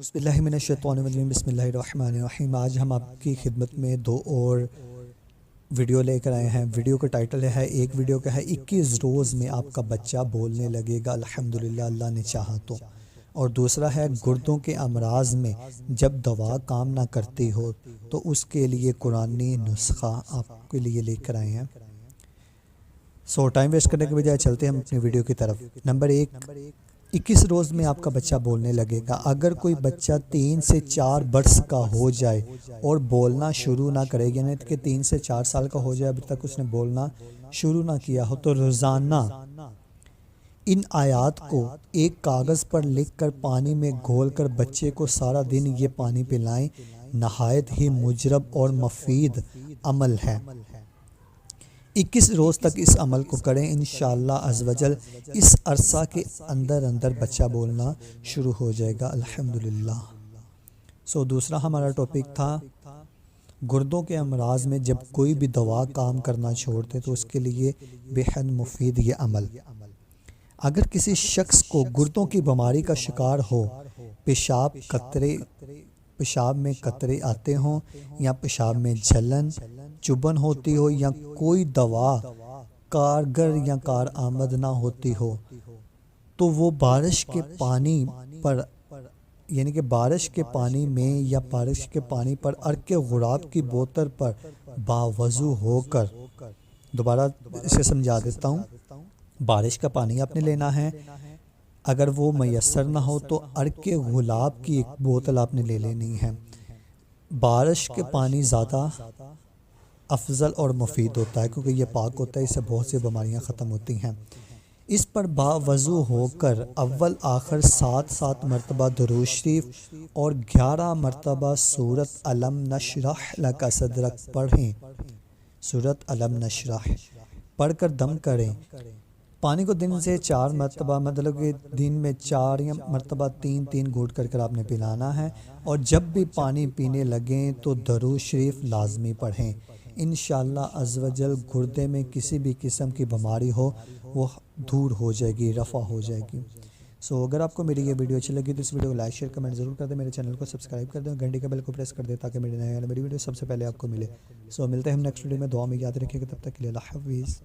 بسم اللہ من الشیطان الرجیم بسم اللہ الرحمن الرحیم۔ آج ہم آپ کی خدمت میں دو اور ویڈیو لے کر آئے ہیں۔ ویڈیو کا ٹائٹل ہے، ایک ویڈیو کا ہے 21 روز میں آپ کا بچہ بولنے لگے گا الحمدللہ اللہ نے چاہا تو، اور دوسرا ہے گردوں کے امراض میں جب دوا کام نہ کرتی ہو تو اس کے لیے قرآنی نسخہ آپ کے لیے لے کر آئے ہیں۔ ٹائم ویسٹ کرنے کے بجائے چلتے ہیں ہم اپنی ویڈیو کی طرف۔ نمبر 1، 21 روز میں آپ کا بچہ بولنے لگے گا۔ اگر کوئی بچہ 3 سے 4 برس کا ہو جائے اور بولنا شروع نہ کرے، یعنی کہ 3 سے 4 سال کا ہو جائے ابھی تک اس نے بولنا شروع نہ کیا ہو، تو روزانہ ان آیات کو ایک کاغذ پر لکھ کر پانی میں گھول کر بچے کو سارا دن یہ پانی پلائیں۔ نہایت ہی مجرب اور مفید عمل ہے۔ 21 روز تک اس عمل کو کریں، انشاءاللہ عز و جل اس عرصہ کے اندر بچہ بولنا شروع ہو جائے گا الحمدللہ۔ دوسرا ہمارا ٹاپک تھا گردوں کے امراض میں جب کوئی بھی دوا کام کرنا چھوڑتے تو اس کے لیے بے حد مفید یہ عمل۔ اگر کسی شخص کو گردوں کی بیماری کا شکار ہو، پیشاب میں قطرے آتے ہوں یا پیشاب میں جلن چبھن ہوتی ہو یا کوئی دوا کارگر یا کارآمد نہ ہوتی ہو، تو وہ بارش کے پانی پر، یعنی کہ بارش کے پانی میں یا بارش کے پانی پر عرق غراب کی بوتل پر باوضو ہو کر، دوبارہ اسے سمجھا دیتا ہوں، بارش کا پانی آپ نے لینا ہے، اگر وہ میسر نہ ہو تو عرق گلاب کی ایک بوتل آپ نے لے لینی ہے۔ بارش کے پانی زیادہ افضل اور مفید ہوتا ہے کیونکہ یہ پاک ہوتا ہے، اس سے بہت سی بیماریاں ختم ہوتی ہیں۔ اس پر باوضو ہو کر اول آخر 7 مرتبہ درود شریف اور 11 مرتبہ سورۃ الم نشرح لک صدرک پڑھیں۔ سورۃ الم نشرح پڑھ کر دم کریں۔ پانی کو دن سے 4 مرتبہ، مطلب کہ دن میں 4 مرتبہ 3 گھونٹ کر آپ نے پلانا ہے، اور جب بھی پانی پینے لگیں تو درود شریف لازمی پڑھیں۔ انشاءاللہ عز و جل گردے میں کسی بھی قسم کی بیماری ہو وہ دور ہو جائے گی، رفع ہو جائے گی۔ اگر آپ کو میری یہ ویڈیو اچھی لگی تو اس ویڈیو کو لائک شیئر کمنٹ ضرور کر دیں، میرے چینل کو سبسکرائب کر دیں، گھنٹی کا بیل کو پریس کر دیں تاکہ میری ویڈیو سب سے پہلے آپ کو ملے۔ ملتے ہیں ہم نیکسٹ ویڈیو میں، دعا میں یاد رکھیے گا، تب تک کے لیے اللہ حافظ۔